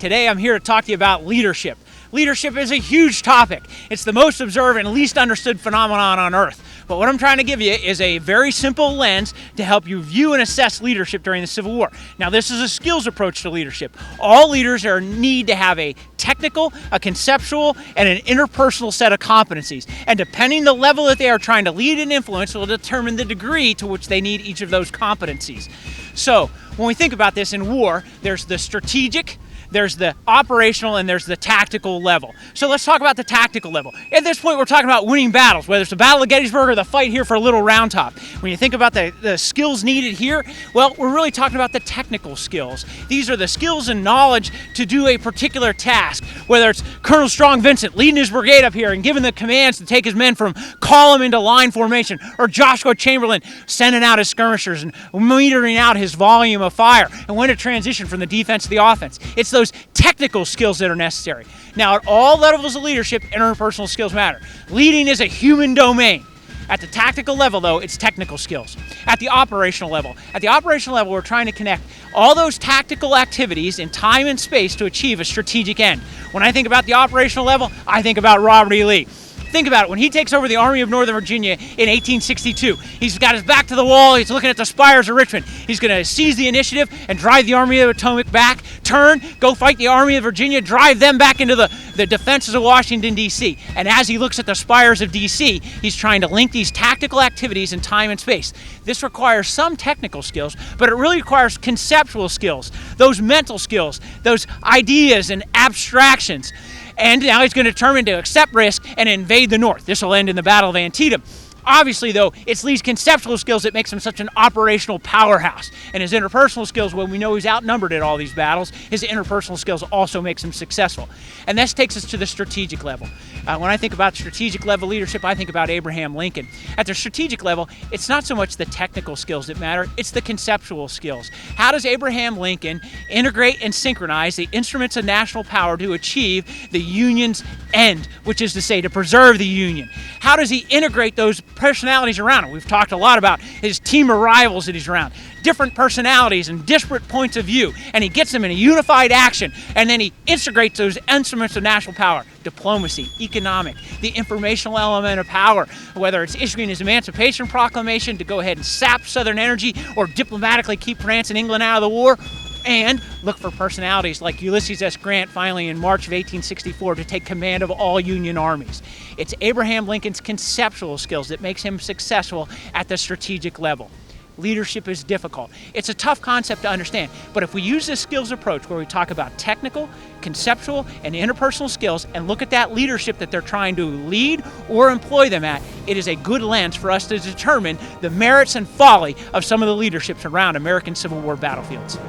Today I'm here to talk to you about leadership. Leadership is a huge topic. It's the most observed and least understood phenomenon on Earth. But what I'm trying to give you is a very simple lens to help you view and assess leadership during the Civil War. Now, this is a skills approach to leadership. All leaders need to have a technical, a conceptual, and an interpersonal set of competencies. And depending the level that they are trying to lead and influence will determine the degree to which they need each of those competencies. So, when we think about this in war, there's the strategic, there's the operational, and there's the tactical level. So let's talk about the tactical level. At this point, we're talking about winning battles, whether it's the Battle of Gettysburg or the fight here for Little Round Top. When you think about the skills needed here, well, we're really talking about the technical skills. These are the skills and knowledge to do a particular task, whether it's Colonel Strong Vincent leading his brigade up here and giving the commands to take his men from column into line formation, or Joshua Chamberlain sending out his skirmishers and metering out his volume of fire and when to transition from the defense to the offense. It's those technical skills that are necessary. Now, at all levels of leadership, interpersonal skills matter. Leading is a human domain. At the tactical level, though, it's technical skills. At the operational level, we're trying to connect all those tactical activities in time and space to achieve a strategic end. When I think about the operational level, I think about Robert E. Lee. Think about it. When he takes over the Army of Northern Virginia in 1862, he's got his back to the wall. He's looking at the spires of Richmond. He's going to seize the initiative and drive the Army of the Potomac back, turn, go fight the Army of Virginia, drive them back into the defenses of Washington, D.C. And as he looks at the spires of D.C., he's trying to link these tactical activities in time and space. This requires some technical skills, but it really requires conceptual skills, those mental skills, those ideas and abstractions. And now he's going to determine to accept risk and invade the North. This will end in the Battle of Antietam. Obviously, though, it's Lee's conceptual skills that makes him such an operational powerhouse. And his interpersonal skills, when we know he's outnumbered at all these battles, his interpersonal skills also makes him successful. And this takes us to the strategic level. When I think about strategic level leadership, I think about Abraham Lincoln. At the strategic level, it's not so much the technical skills that matter, it's the conceptual skills. How does Abraham Lincoln integrate and synchronize the instruments of national power to achieve the Union's end, which is to say, to preserve the Union? How does he integrate those personalities around him? We've talked a lot about his team of rivals that he's around. Different personalities and disparate points of view, and he gets them in a unified action, and then he integrates those instruments of national power: diplomacy, economic, the informational element of power, whether it's issuing his Emancipation Proclamation to go ahead and sap Southern energy, or diplomatically keep France and England out of the war, and look for personalities like Ulysses S. Grant finally in March of 1864 to take command of all Union armies. It's Abraham Lincoln's conceptual skills that makes him successful at the strategic level. Leadership is difficult. It's a tough concept to understand, but if we use this skills approach where we talk about technical, conceptual, and interpersonal skills and look at that leadership that they're trying to lead or employ them at, it is a good lens for us to determine the merits and folly of some of the leaderships around American Civil War battlefields.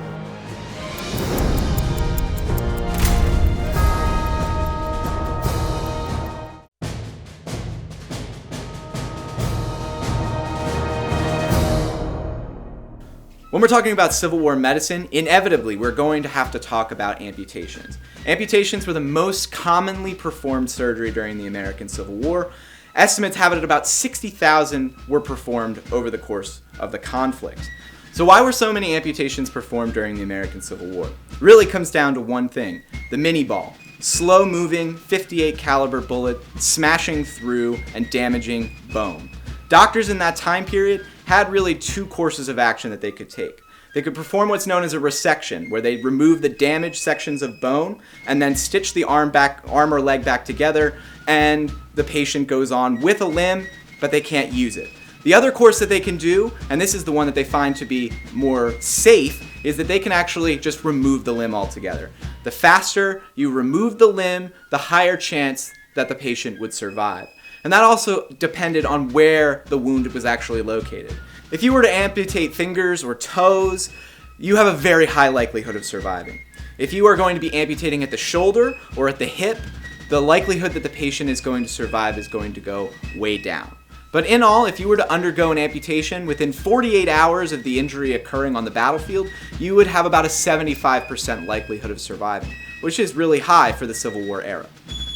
When we're talking about Civil War medicine, inevitably we're going to have to talk about amputations. Amputations were the most commonly performed surgery during the American Civil War. Estimates have it at about 60,000 were performed over the course of the conflict. So why were so many amputations performed during the American Civil War? It really comes down to one thing: the mini ball. Slow-moving, .58 caliber bullet smashing through and damaging bone. Doctors in that time period had really two courses of action that they could take. They could perform what's known as a resection, where they remove the damaged sections of bone and then stitch the arm or leg back together, and the patient goes on with a limb, but they can't use it. The other course that they can do, and this is the one that they find to be more safe, is that they can actually just remove the limb altogether. The faster you remove the limb, the higher chance that the patient would survive. And that also depended on where the wound was actually located. If you were to amputate fingers or toes, you have a very high likelihood of surviving. If you are going to be amputating at the shoulder or at the hip, the likelihood that the patient is going to survive is going to go way down. But in all, if you were to undergo an amputation within 48 hours of the injury occurring on the battlefield, you would have about a 75% likelihood of surviving, which is really high for the Civil War era.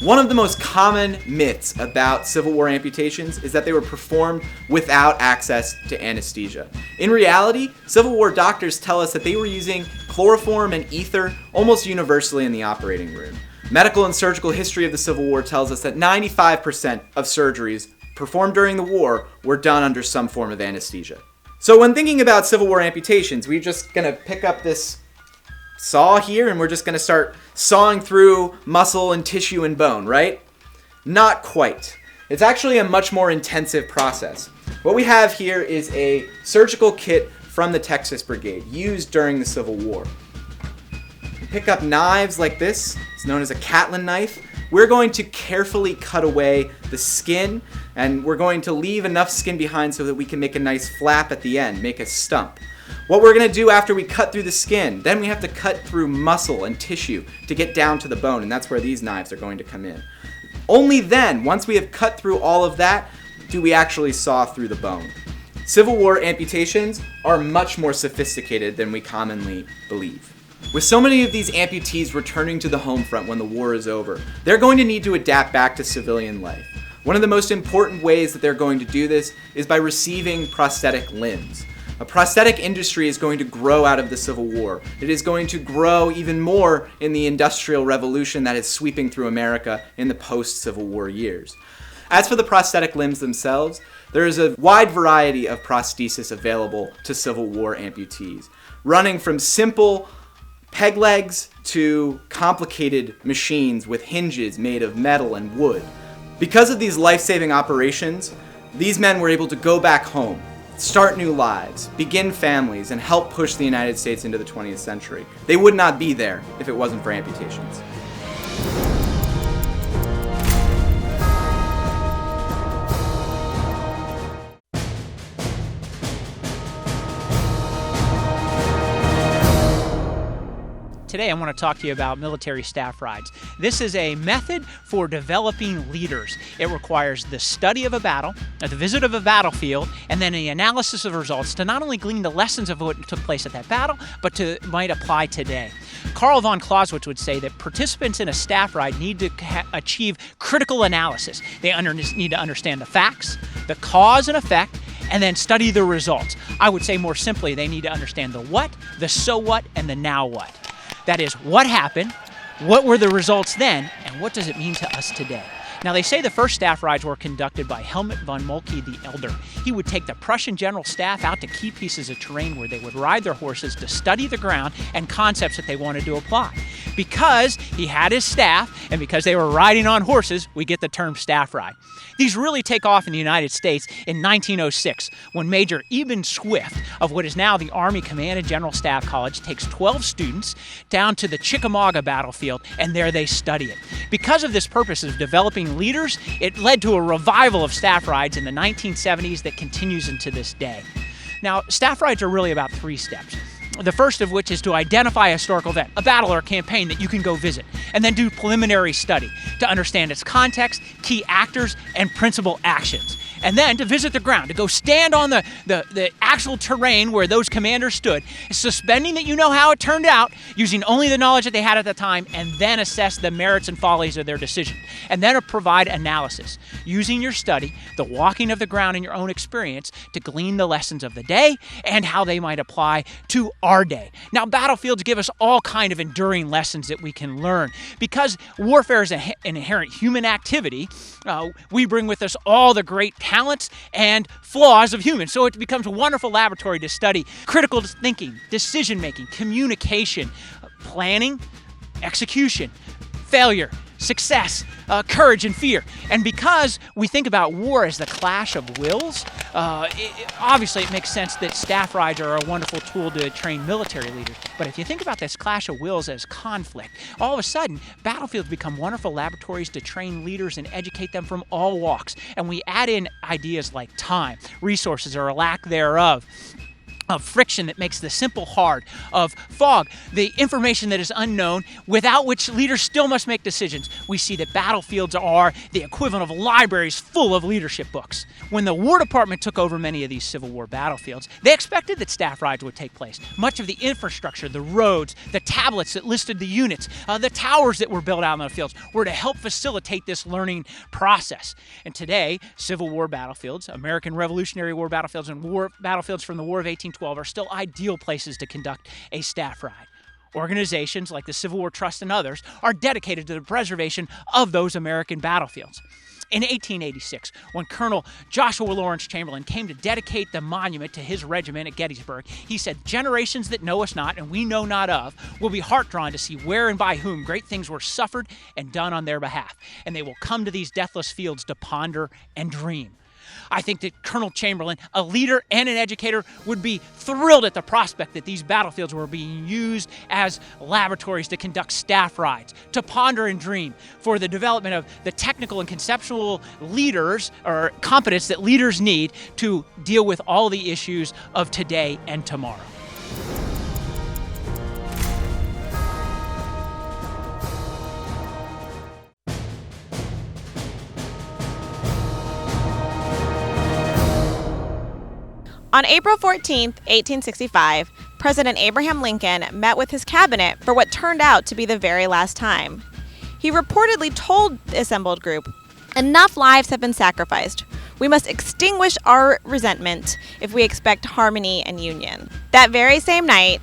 One of the most common myths about Civil War amputations is that they were performed without access to anesthesia. In reality, Civil War doctors tell us that they were using chloroform and ether almost universally in the operating room. Medical and surgical history of the Civil War tells us that 95% of surgeries performed during the war were done under some form of anesthesia. So when thinking about Civil War amputations, we're just gonna pick up this saw here and we're just gonna start sawing through muscle and tissue and bone, right? Not quite. It's actually a much more intensive process. What we have here is a surgical kit from the Texas Brigade used during the Civil War. You pick up knives like this. It's known as a Catlin knife. We're going to carefully cut away the skin, and we're going to leave enough skin behind so that we can make a nice flap at the end, make a stump. What we're going to do after we cut through the skin, then we have to cut through muscle and tissue to get down to the bone, and that's where these knives are going to come in. Only then, once we have cut through all of that, do we actually saw through the bone. Civil War amputations are much more sophisticated than we commonly believe. With so many of these amputees returning to the home front when the war is over, they're going to need to adapt back to civilian life. One of the most important ways that they're going to do this is by receiving prosthetic limbs. A prosthetic industry is going to grow out of the Civil War. It is going to grow even more in the Industrial Revolution that is sweeping through America in the post-Civil War years. As for the prosthetic limbs themselves, there is a wide variety of prosthesis available to Civil War amputees, running from simple peg legs to complicated machines with hinges made of metal and wood. Because of these life-saving operations, these men were able to go back home, start new lives, begin families, and help push the United States into the 20th century. They would not be there if it wasn't for amputations. Today I want to talk to you about military staff rides. This is a method for developing leaders. It requires the study of a battle, the visit of a battlefield, and then the analysis of results to not only glean the lessons of what took place at that battle, but to might apply today. Karl von Clausewitz would say that participants in a staff ride need to achieve critical analysis. They need to understand the facts, the cause and effect, and then study the results. I would say more simply, they need to understand the what, the so what, and the now what. That is, what happened, what were the results then, and what does it mean to us today? Now, they say the first staff rides were conducted by Helmut von Moltke the Elder. He would take the Prussian general staff out to key pieces of terrain where they would ride their horses to study the ground and concepts that they wanted to apply. Because he had his staff, and because they were riding on horses, we get the term staff ride. These really take off in the United States in 1906, when Major Eben Swift of what is now the Army Command and General Staff College takes 12 students down to the Chickamauga battlefield, and there they study it. Because of this purpose of developing leaders, it led to a revival of staff rides in the 1970s that continues into this day. Now, staff rides are really about 3 steps. The first of which is to identify a historical event, a battle or a campaign that you can go visit, and then do preliminary study to understand its context, key actors, and principal actions. And then to visit the ground, to go stand on the actual terrain where those commanders stood, suspending that you know how it turned out, using only the knowledge that they had at the time, and then assess the merits and follies of their decision. And then provide analysis, using your study, the walking of the ground and your own experience to glean the lessons of the day and how they might apply to our day. Now, battlefields give us all kind of enduring lessons that we can learn. Because warfare is an inherent human activity, we bring with us all the great talents and flaws of humans. So it becomes a wonderful laboratory to study critical thinking, decision-making, communication, planning, execution, failure, success, courage, and fear. And because we think about war as the clash of wills, obviously it makes sense that staff rides are a wonderful tool to train military leaders. But if you think about this clash of wills as conflict, all of a sudden, battlefields become wonderful laboratories to train leaders and educate them from all walks. And we add in ideas like time, resources, or a lack thereof, of friction that makes the simple hard, of fog, the information that is unknown, without which leaders still must make decisions. We see that battlefields are the equivalent of libraries full of leadership books. When the War Department took over many of these Civil War battlefields, they expected that staff rides would take place. Much of the infrastructure, the roads, the tablets that listed the units, the towers that were built out in the fields were to help facilitate this learning process. And today, Civil War battlefields, American Revolutionary War battlefields, and war battlefields from the War of 1812 are still ideal places to conduct a staff ride. Organizations like the Civil War Trust and others are dedicated to the preservation of those American battlefields. In 1886, when Colonel Joshua Lawrence Chamberlain came to dedicate the monument to his regiment at Gettysburg, he said, "Generations that know us not and we know not of will be heart-drawn to see where and by whom great things were suffered and done on their behalf, and they will come to these deathless fields to ponder and dream." I think that Colonel Chamberlain, a leader and an educator, would be thrilled at the prospect that these battlefields were being used as laboratories to conduct staff rides, to ponder and dream for the development of the technical and conceptual leaders or competence that leaders need to deal with all the issues of today and tomorrow. On April 14, 1865, President Abraham Lincoln met with his cabinet for what turned out to be the very last time. He reportedly told the assembled group, "Enough lives have been sacrificed. We must extinguish our resentment if we expect harmony and union." That very same night,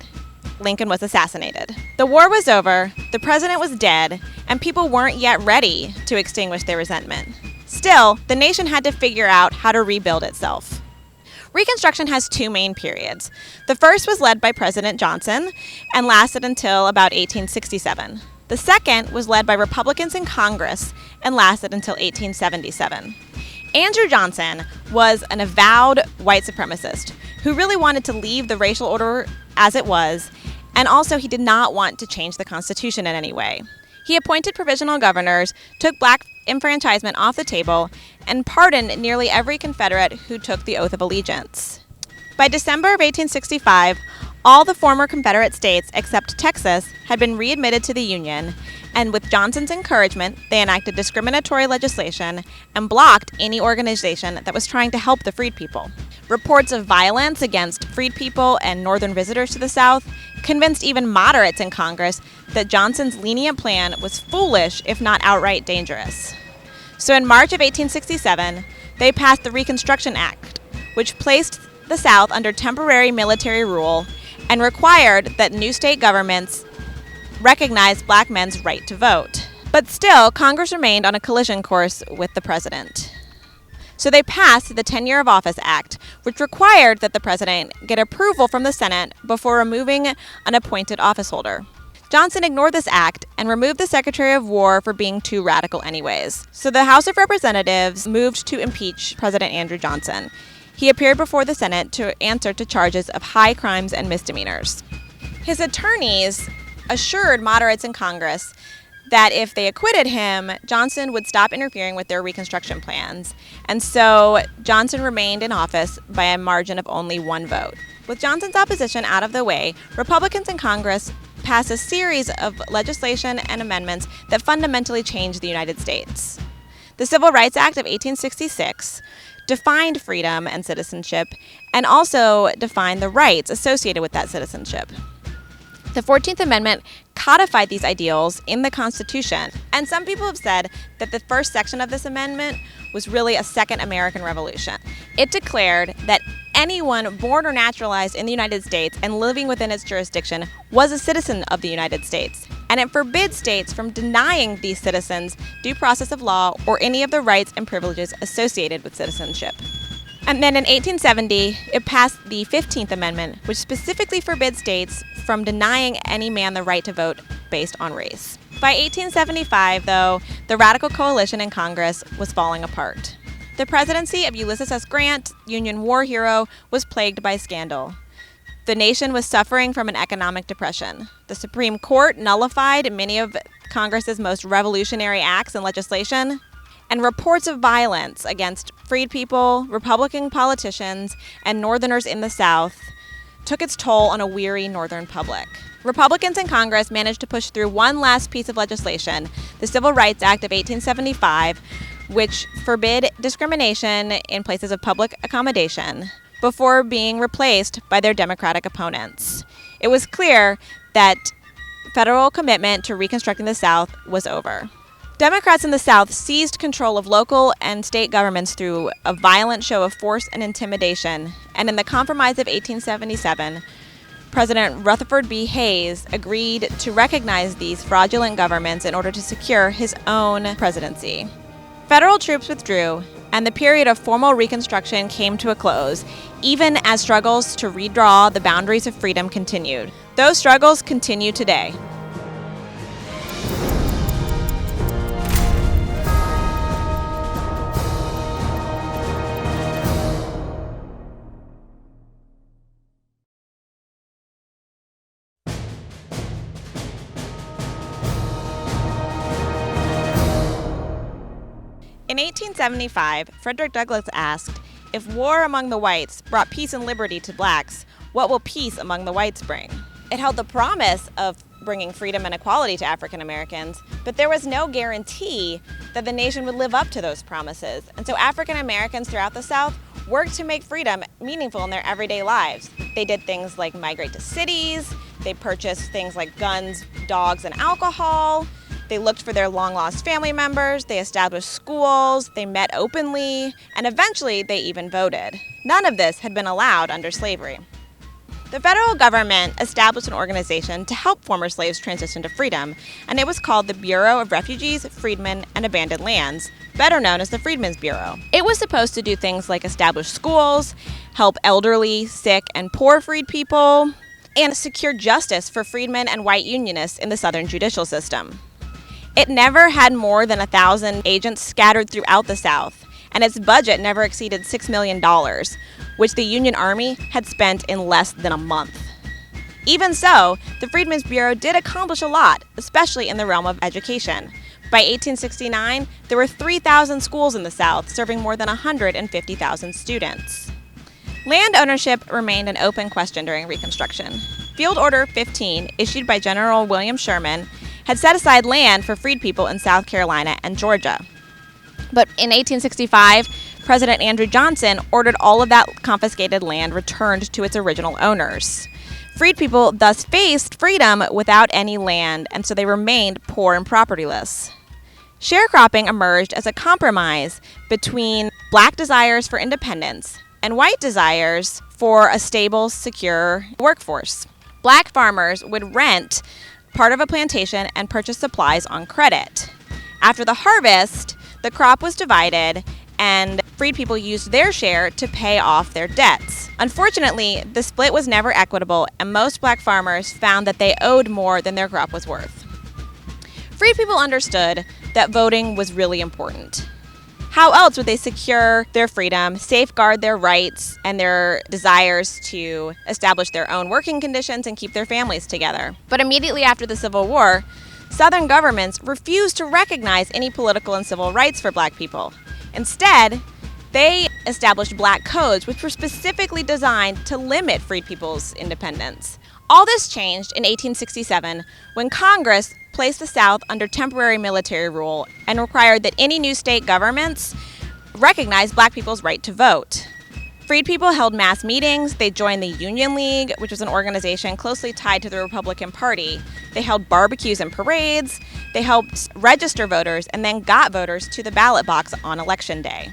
Lincoln was assassinated. The war was over, the president was dead, and people weren't yet ready to extinguish their resentment. Still, the nation had to figure out how to rebuild itself. Reconstruction has two main periods. The first was led by President Johnson and lasted until about 1867. The second was led by Republicans in Congress and lasted until 1877. Andrew Johnson was an avowed white supremacist who really wanted to leave the racial order as it was, and also he did not want to change the Constitution in any way. He appointed provisional governors, took black enfranchisement off the table, and pardoned nearly every Confederate who took the oath of allegiance. By December of 1865, all the former Confederate states except Texas had been readmitted to the Union, and with Johnson's encouragement, they enacted discriminatory legislation and blocked any organization that was trying to help the freed people. Reports of violence against freed people and northern visitors to the South convinced even moderates in Congress that Johnson's lenient plan was foolish, if not outright dangerous. So in March of 1867, they passed the Reconstruction Act, which placed the South under temporary military rule and required that new state governments recognize black men's right to vote. But still, Congress remained on a collision course with the president. So they passed the Tenure of Office Act, which required that the president get approval from the Senate before removing an appointed officeholder. Johnson ignored this act and removed the Secretary of War for being too radical anyways. So the House of Representatives moved to impeach President Andrew Johnson. He appeared before the Senate to answer to charges of high crimes and misdemeanors. His attorneys assured moderates in Congress that if they acquitted him, Johnson would stop interfering with their Reconstruction plans. And so Johnson remained in office by a margin of only one vote. With Johnson's opposition out of the way, Republicans in Congress passed a series of legislation and amendments that fundamentally changed the United States. The Civil Rights Act of 1866 defined freedom and citizenship and also defined the rights associated with that citizenship. The 14th Amendment codified these ideals in the Constitution, and some people have said that the first section of this amendment was really a second American Revolution. It declared that anyone born or naturalized in the United States and living within its jurisdiction was a citizen of the United States, and it forbids states from denying these citizens due process of law or any of the rights and privileges associated with citizenship. And then in 1870, it passed the 15th Amendment, which specifically forbids states from denying any man the right to vote based on race. By 1875, though, the radical coalition in Congress was falling apart. The presidency of Ulysses S. Grant, Union war hero, was plagued by scandal. The nation was suffering from an economic depression. The Supreme Court nullified many of Congress's most revolutionary acts and legislation, and reports of violence against freed people, Republican politicians, and Northerners in the South took its toll on a weary Northern public. Republicans in Congress managed to push through one last piece of legislation, the Civil Rights Act of 1875, which forbid discrimination in places of public accommodation, before being replaced by their Democratic opponents. It was clear that federal commitment to reconstructing the South was over. Democrats in the South seized control of local and state governments through a violent show of force and intimidation, and in the Compromise of 1877, President Rutherford B. Hayes agreed to recognize these fraudulent governments in order to secure his own presidency. Federal troops withdrew, and the period of formal Reconstruction came to a close, even as struggles to redraw the boundaries of freedom continued. Those struggles continue today. In 1875, Frederick Douglass asked, "If war among the whites brought peace and liberty to blacks, what will peace among the whites bring?" It held the promise of bringing freedom and equality to African Americans, but there was no guarantee that the nation would live up to those promises. And so African Americans throughout the South worked to make freedom meaningful in their everyday lives. They did things like migrate to cities, they purchased things like guns, dogs, and alcohol. They looked for their long-lost family members, they established schools, they met openly, and eventually they even voted. None of this had been allowed under slavery. The federal government established an organization to help former slaves transition to freedom, and it was called the Bureau of Refugees, Freedmen, and Abandoned Lands, better known as the Freedmen's Bureau. It was supposed to do things like establish schools, help elderly, sick, and poor freed people, and secure justice for freedmen and white unionists in the Southern judicial system. It never had more than 1,000 agents scattered throughout the South, and its budget never exceeded $6 million, which the Union Army had spent in less than a month. Even so, the Freedmen's Bureau did accomplish a lot, especially in the realm of education. By 1869, there were 3,000 schools in the South, serving more than 150,000 students. Land ownership remained an open question during Reconstruction. Field Order 15, issued by General William Sherman, had set aside land for freed people in South Carolina and Georgia. But in 1865, President Andrew Johnson ordered all of that confiscated land returned to its original owners. Freed people thus faced freedom without any land, and so they remained poor and propertyless. Sharecropping emerged as a compromise between black desires for independence and white desires for a stable, secure workforce. Black farmers would rent part of a plantation and purchase supplies on credit. After the harvest, the crop was divided and freed people used their share to pay off their debts. Unfortunately, the split was never equitable, and most black farmers found that they owed more than their crop was worth. Freed people understood that voting was really important. How else would they secure their freedom, safeguard their rights and their desires to establish their own working conditions and keep their families together? But immediately after the Civil War, Southern governments refused to recognize any political and civil rights for black people. Instead, they established black codes which were specifically designed to limit freed people's independence. All this changed in 1867 when Congress placed the South under temporary military rule and required that any new state governments recognize black people's right to vote. Freed people held mass meetings, they joined the Union League, which was an organization closely tied to the Republican Party. They held barbecues and parades, they helped register voters, and then got voters to the ballot box on Election Day.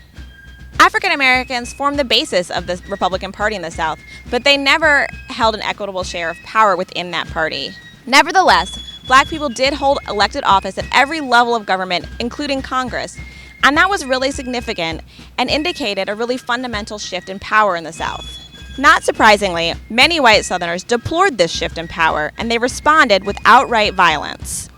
African Americans formed the basis of the Republican Party in the South, but they never held an equitable share of power within that party. Nevertheless, black people did hold elected office at every level of government, including Congress, and that was really significant and indicated a really fundamental shift in power in the South. Not surprisingly, many white Southerners deplored this shift in power, and they responded with outright violence.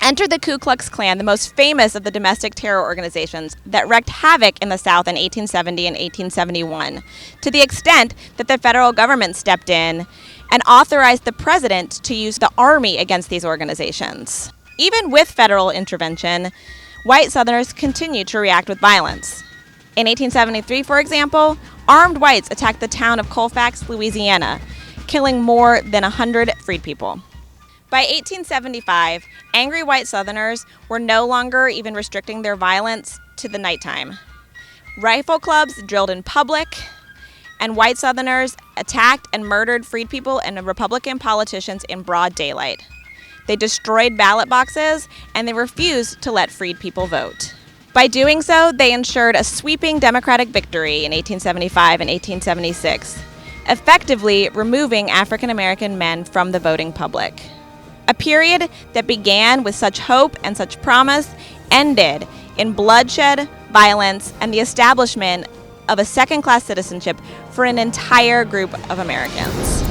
Enter the Ku Klux Klan, the most famous of the domestic terror organizations that wreaked havoc in the South in 1870 and 1871, to the extent that the federal government stepped in and authorized the president to use the army against these organizations. Even with federal intervention, white Southerners continued to react with violence. In 1873, for example, armed whites attacked the town of Colfax, Louisiana, killing more than 100 freed people. By 1875, angry white Southerners were no longer even restricting their violence to the nighttime. Rifle clubs drilled in public, and white Southerners attacked and murdered freed people and Republican politicians in broad daylight. They destroyed ballot boxes, and they refused to let freed people vote. By doing so, they ensured a sweeping Democratic victory in 1875 and 1876, effectively removing African American men from the voting public. A period that began with such hope and such promise ended in bloodshed, violence, and the establishment of a second-class citizenship for an entire group of Americans.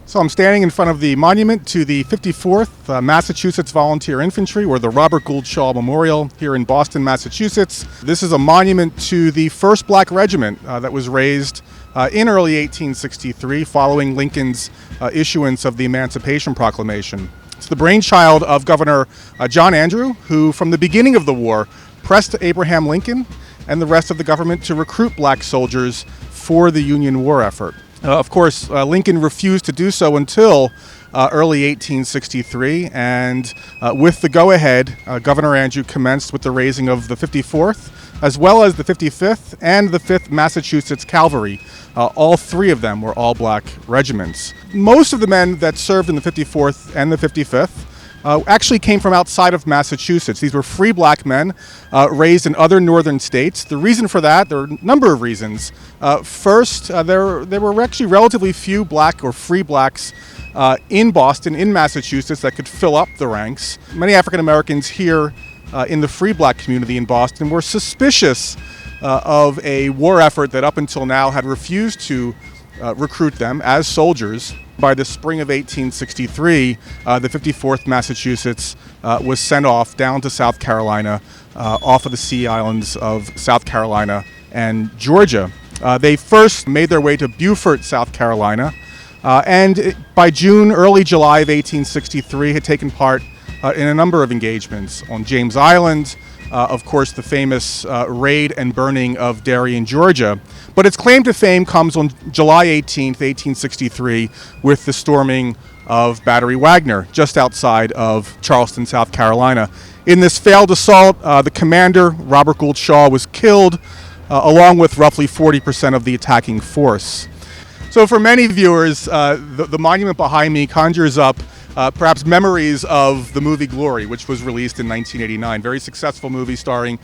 So I'm standing in front of the monument to the 54th Massachusetts Volunteer Infantry, or the Robert Gould Shaw Memorial here in Boston, Massachusetts. This is a monument to the first black regiment that was raised in early 1863 following Lincoln's issuance of the Emancipation Proclamation. It's the brainchild of Governor John Andrew, who from the beginning of the war pressed Abraham Lincoln and the rest of the government to recruit black soldiers for the Union war effort. Of course, Lincoln refused to do so until early 1863, and with the go-ahead, Governor Andrew commenced with the raising of the 54th, as well as the 55th and the 5th Massachusetts Cavalry. All three of them were all-black regiments. Most of the men that served in the 54th and the 55th actually came from outside of Massachusetts. These were free black men raised in other northern states. The reason for that, there are a number of reasons. First, there were actually relatively few black or free blacks in Boston, in Massachusetts, that could fill up the ranks. Many African Americans here in the free black community in Boston were suspicious of a war effort that up until now had refused to recruit them as soldiers. By the spring of 1863, the 54th Massachusetts was sent off down to South Carolina, off of the sea islands of South Carolina and Georgia. They first made their way to Beaufort, South Carolina, and by June, early July of 1863, had taken part in a number of engagements on James Island, of course, the famous raid and burning of Darien, Georgia. But its claim to fame comes on July 18th, 1863, with the storming of Battery Wagner, just outside of Charleston, South Carolina. In this failed assault, the commander, Robert Gould Shaw, was killed, along with roughly 40% of the attacking force. So for many viewers, the monument behind me conjures up perhaps memories of the movie Glory, which was released in 1989. Very successful movie starring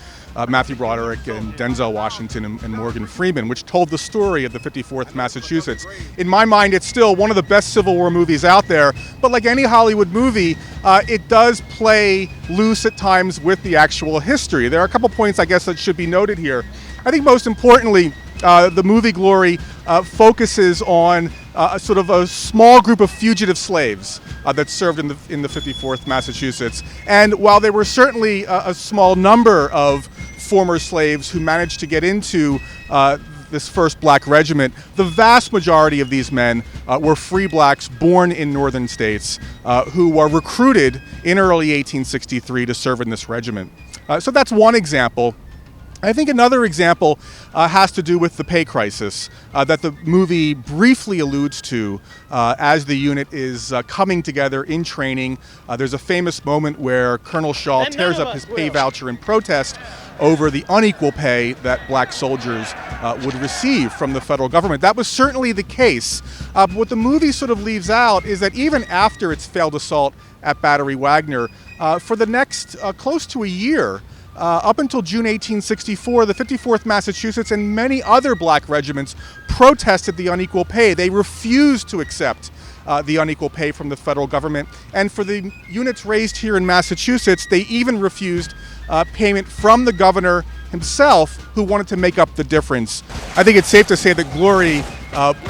Matthew Broderick and Denzel Washington and Morgan Freeman, which told the story of the 54th Massachusetts. In my mind, it's still one of the best Civil War movies out there, but like any Hollywood movie, it does play loose at times with the actual history. There are a couple points, I guess, that should be noted here. I think most importantly, the movie Glory focuses on sort of a small group of fugitive slaves that served in the 54th Massachusetts. And while there were certainly a small number of former slaves who managed to get into this first black regiment, the vast majority of these men were free blacks born in northern states who were recruited in early 1863 to serve in this regiment. So that's one example. I think another example has to do with the pay crisis that the movie briefly alludes to as the unit is coming together in training. There's a famous moment where Colonel Shaw tears up his pay voucher in protest over the unequal pay that black soldiers would receive from the federal government. That was certainly the case. What the movie sort of leaves out is that even after its failed assault at Battery Wagner, for the next close to a year, up until June 1864, the 54th Massachusetts and many other black regiments protested the unequal pay. They refused to accept the unequal pay from the federal government. And for the units raised here in Massachusetts, they even refused payment from the governor himself, who wanted to make up the difference. I think it's safe to say that Glory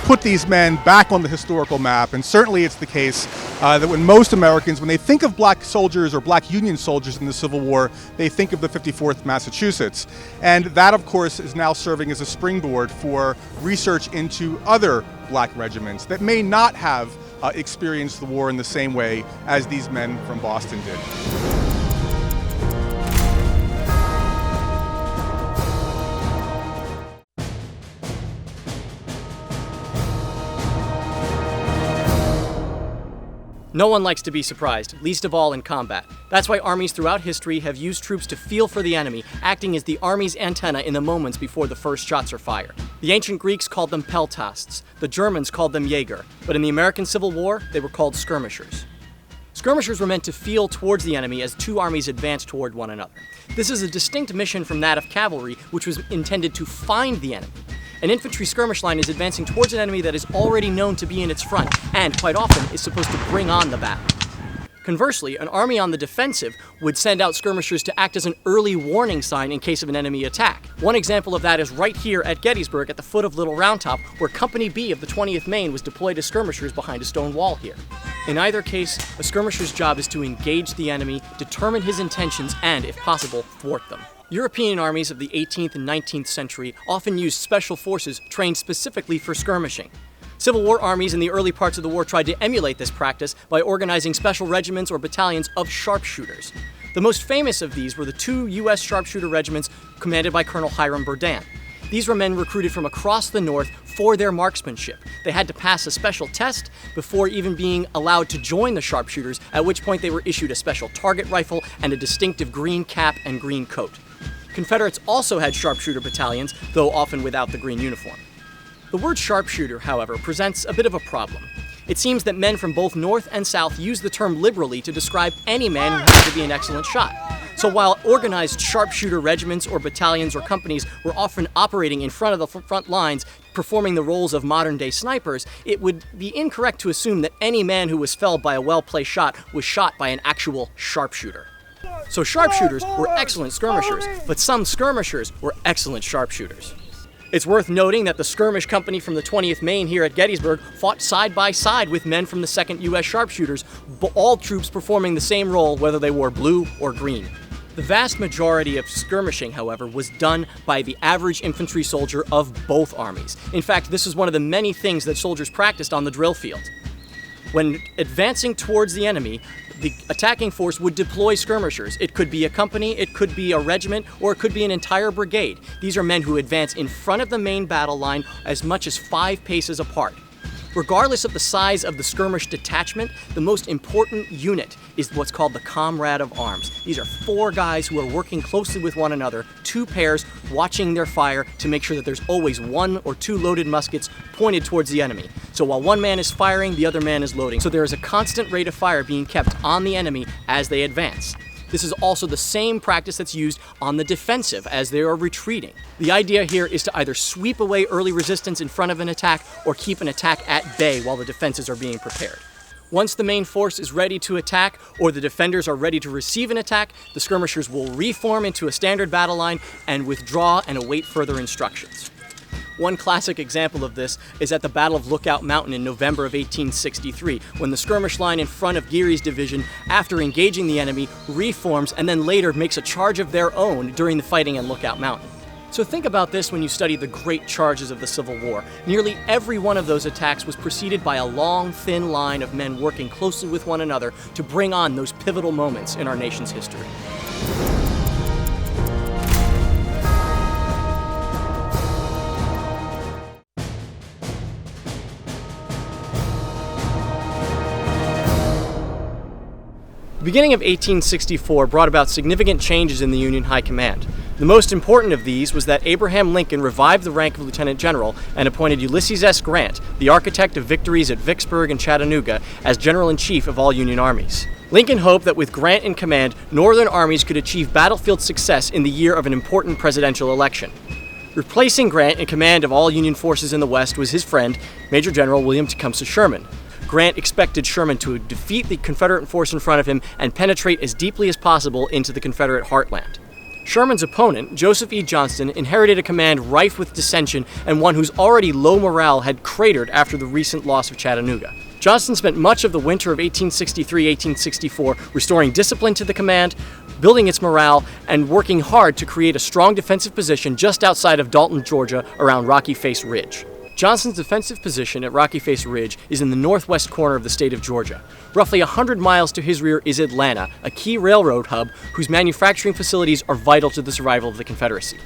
put these men back on the historical map. And certainly it's the case that when most Americans, when they think of black soldiers or black Union soldiers in the Civil War, they think of the 54th Massachusetts. And that, of course, is now serving as a springboard for research into other black regiments that may not have experienced the war in the same way as these men from Boston did. No one likes to be surprised, least of all in combat. That's why armies throughout history have used troops to feel for the enemy, acting as the army's antenna in the moments before the first shots are fired. The ancient Greeks called them peltasts, the Germans called them Jäger, but in the American Civil War, they were called skirmishers. Skirmishers were meant to feel towards the enemy as two armies advanced toward one another. This is a distinct mission from that of cavalry, which was intended to find the enemy. An infantry skirmish line is advancing towards an enemy that is already known to be in its front, and quite often is supposed to bring on the battle. Conversely, an army on the defensive would send out skirmishers to act as an early warning sign in case of an enemy attack. One example of that is right here at Gettysburg at the foot of Little Round Top, where Company B of the 20th Maine was deployed as skirmishers behind a stone wall here. In either case, a skirmisher's job is to engage the enemy, determine his intentions, and, if possible, thwart them. European armies of the 18th and 19th century often used special forces trained specifically for skirmishing. Civil War armies in the early parts of the war tried to emulate this practice by organizing special regiments or battalions of sharpshooters. The most famous of these were the two U.S. sharpshooter regiments commanded by Colonel Hiram Berdan. These were men recruited from across the North for their marksmanship. They had to pass a special test before even being allowed to join the sharpshooters, at which point they were issued a special target rifle and a distinctive green cap and green coat. Confederates also had sharpshooter battalions, though often without the green uniform. The word sharpshooter, however, presents a bit of a problem. It seems that men from both North and South use the term liberally to describe any man who happens to be an excellent shot. So while organized sharpshooter regiments or battalions or companies were often operating in front of the front lines, performing the roles of modern-day snipers, it would be incorrect to assume that any man who was felled by a well-placed shot was shot by an actual sharpshooter. So sharpshooters were excellent skirmishers, but some skirmishers were excellent sharpshooters. It's worth noting that the skirmish company from the 20th Maine here at Gettysburg fought side by side with men from the 2nd U.S. Sharpshooters, all troops performing the same role whether they wore blue or green. The vast majority of skirmishing, however, was done by the average infantry soldier of both armies. In fact, this is one of the many things that soldiers practiced on the drill field. When advancing towards the enemy, the attacking force would deploy skirmishers. It could be a company, it could be a regiment, or it could be an entire brigade. These are men who advance in front of the main battle line as much as 5 paces apart. Regardless of the size of the skirmish detachment, the most important unit is what's called the comrade of arms. These are 4 guys who are working closely with one another, 2 pairs watching their fire to make sure that there's always 1 or 2 loaded muskets pointed towards the enemy. So while one man is firing, the other man is loading. So there is a constant rate of fire being kept on the enemy as they advance. This is also the same practice that's used on the defensive as they are retreating. The idea here is to either sweep away early resistance in front of an attack or keep an attack at bay while the defenses are being prepared. Once the main force is ready to attack or the defenders are ready to receive an attack, the skirmishers will reform into a standard battle line and withdraw and await further instructions. One classic example of this is at the Battle of Lookout Mountain in November of 1863, when the skirmish line in front of Geary's division, after engaging the enemy, reforms and then later makes a charge of their own during the fighting at Lookout Mountain. So think about this when you study the great charges of the Civil War. Nearly every one of those attacks was preceded by a long, thin line of men working closely with one another to bring on those pivotal moments in our nation's history. The beginning of 1864 brought about significant changes in the Union High Command. The most important of these was that Abraham Lincoln revived the rank of Lieutenant General and appointed Ulysses S. Grant, the architect of victories at Vicksburg and Chattanooga, as General-in-Chief of all Union armies. Lincoln hoped that with Grant in command, Northern armies could achieve battlefield success in the year of an important presidential election. Replacing Grant in command of all Union forces in the West was his friend, Major General William Tecumseh Sherman. Grant expected Sherman to defeat the Confederate force in front of him and penetrate as deeply as possible into the Confederate heartland. Sherman's opponent, Joseph E. Johnston, inherited a command rife with dissension and one whose already low morale had cratered after the recent loss of Chattanooga. Johnston spent much of the winter of 1863-1864 restoring discipline to the command, building its morale, and working hard to create a strong defensive position just outside of Dalton, Georgia, around Rocky Face Ridge. Johnston's defensive position at Rocky Face Ridge is in the northwest corner of the state of Georgia. Roughly 100 miles to his rear is Atlanta, a key railroad hub whose manufacturing facilities are vital to the survival of the Confederacy.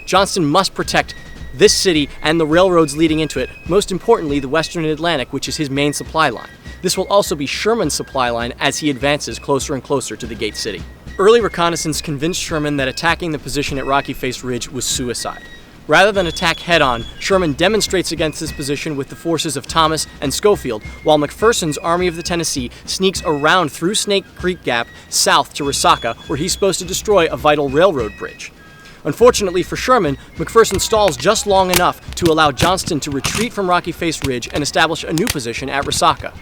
Johnston must protect this city and the railroads leading into it, most importantly the Western Atlantic, which is his main supply line. This will also be Sherman's supply line as he advances closer and closer to the Gate City. Early reconnaissance convinced Sherman that attacking the position at Rocky Face Ridge was suicide. Rather than attack head-on, Sherman demonstrates against this position with the forces of Thomas and Schofield, while McPherson's Army of the Tennessee sneaks around through Snake Creek Gap south to Resaca, where he's supposed to destroy a vital railroad bridge. Unfortunately for Sherman, McPherson stalls just long enough to allow Johnston to retreat from Rocky Face Ridge and establish a new position at Resaca.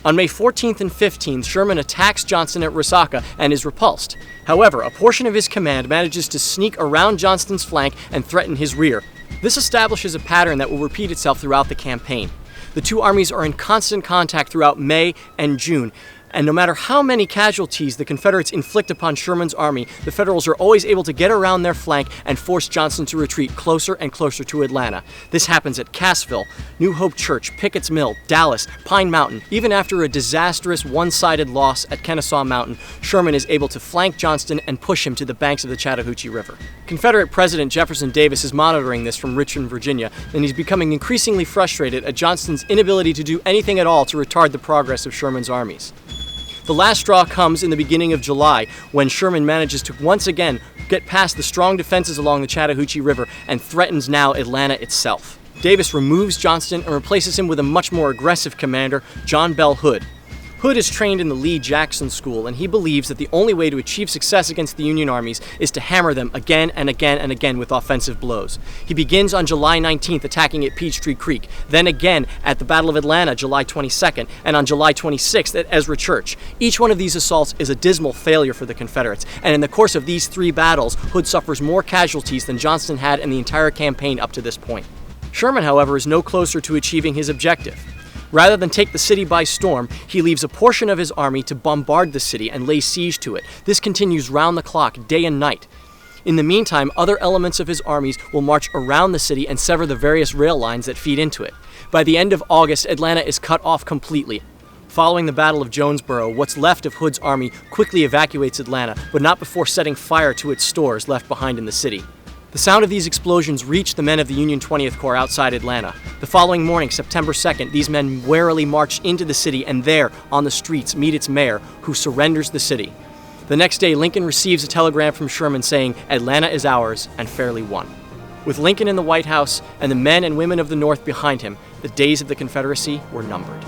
On May 14th and 15th, Sherman attacks Johnston at Resaca and is repulsed. However, a portion of his command manages to sneak around Johnston's flank and threaten his rear. This establishes a pattern that will repeat itself throughout the campaign. The two armies are in constant contact throughout May and June, and no matter how many casualties the Confederates inflict upon Sherman's army, the Federals are always able to get around their flank and force Johnston to retreat closer and closer to Atlanta. This happens at Cassville, New Hope Church, Pickett's Mill, Dallas, Pine Mountain. Even after a disastrous one-sided loss at Kennesaw Mountain, Sherman is able to flank Johnston and push him to the banks of the Chattahoochee River. Confederate President Jefferson Davis is monitoring this from Richmond, Virginia, and he's becoming increasingly frustrated at Johnston's inability to do anything at all to retard the progress of Sherman's armies. The last straw comes in the beginning of July, when Sherman manages to once again get past the strong defenses along the Chattahoochee River and threatens now Atlanta itself. Davis removes Johnston and replaces him with a much more aggressive commander, John Bell Hood. Hood is trained in the Lee-Jackson School, and he believes that the only way to achieve success against the Union armies is to hammer them again and again and again with offensive blows. He begins on July 19th attacking at Peachtree Creek, then again at the Battle of Atlanta, July 22nd, and on July 26th at Ezra Church. Each one of these assaults is a dismal failure for the Confederates, and in the course of these three battles, Hood suffers more casualties than Johnston had in the entire campaign up to this point. Sherman, however, is no closer to achieving his objective. Rather than take the city by storm, he leaves a portion of his army to bombard the city and lay siege to it. This continues round the clock, day and night. In the meantime, other elements of his armies will march around the city and sever the various rail lines that feed into it. By the end of August, Atlanta is cut off completely. Following the Battle of Jonesboro, what's left of Hood's army quickly evacuates Atlanta, but not before setting fire to its stores left behind in the city. The sound of these explosions reached the men of the Union 20th Corps outside Atlanta. The following morning, September 2nd, these men warily march into the city and there, on the streets, meet its mayor, who surrenders the city. The next day, Lincoln receives a telegram from Sherman saying, "Atlanta is ours," and fairly won. With Lincoln in the White House and the men and women of the North behind him, the days of the Confederacy were numbered.